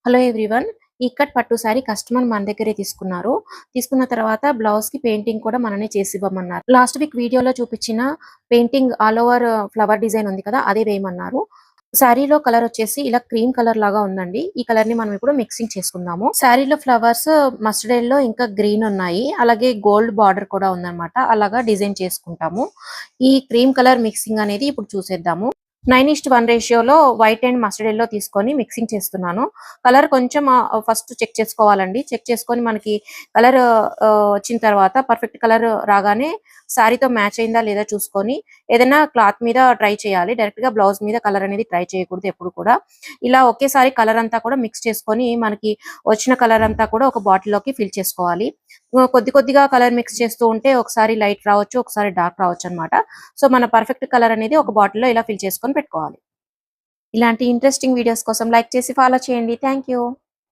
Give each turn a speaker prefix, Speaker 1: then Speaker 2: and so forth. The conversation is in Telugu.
Speaker 1: Hello everyone. ఈ ఇక్కత్ పట్టు సారీ కస్టమర్ మన దగ్గరే తీసుకున్నారు. తీసుకున్న తర్వాత బ్లౌజ్‌కి పెయింటింగ్ కూడా మననే చేసివ్వమన్నారు. లాస్ట్ వీక్ వీడియోలో చూపించిన painting all over flower design ఉంది కదా! అదే వేయమన్నారు. సారీలో కలర్ వచ్చేసి ఇలా క్రీమ్ కలర్ లాగా ఉందండి. ఈ కలర్‌ని మనం ఇప్పుడు మిక్సింగ్ చేసుకుందాము. సారీలో ఫ్లవర్స్ మస్టర్డ్ యెల్లో ఇంకా గ్రీన్ ఉన్నాయి. అలాగే గోల్డ్ బార్డర్ కూడా ఉందన్నమాట. అలాగా డిజైన్ చేసుకుంటాము. ఈ క్రీమ్ కలర్ మిక్సింగ్ అనేది ఇప్పుడు చూసేద్దాము. 9:1 రేషియోలో వైట్ అండ్ మస్టర్డ్ యెల్లో తీసుకొని మిక్సింగ్ చేస్తున్నాను. కలర్ కొంచెం ఫస్ట్ చెక్ చేసుకోవాలండి. చెక్ చేసుకొని మనకి కలర్ వచ్చిన తర్వాత పర్ఫెక్ట్ కలర్ రాగానే సారీతో మ్యాచ్ అయిందా లేదా చూసుకొని ఏదైనా క్లాత్ మీద ట్రై చేయాలి. డైరెక్ట్‌గా బ్లౌజ్ మీద కలర్ అనేది ట్రై చేయకూడదు ఎప్పుడు కూడా. ఇలా ఒకేసారి కలర్ అంతా కూడా మిక్స్ చేసుకొని మనకి వచ్చిన కలర్ అంతా కూడా ఒక బాటిల్‌లోకి ఫిల్ చేసుకోవాలి. కొద్ది కొద్దిగా కలర్ మిక్స్ చేస్తూ ఉంటే ఒకసారి లైట్ రావచ్చు, ఒకసారి డార్క్ రావచ్చన్నమాట. సో, మన పర్ఫెక్ట్ కలర్ అనేది ఒక బాటిల్‌లో ఇలా ఫిల్ చేసుకొని పెట్టుకోవాలి. ఇలాంటి ఇంట్రెస్టింగ్ వీడియోస్ కోసం లైక్ చేసి ఫాలో చేయండి. Thank you.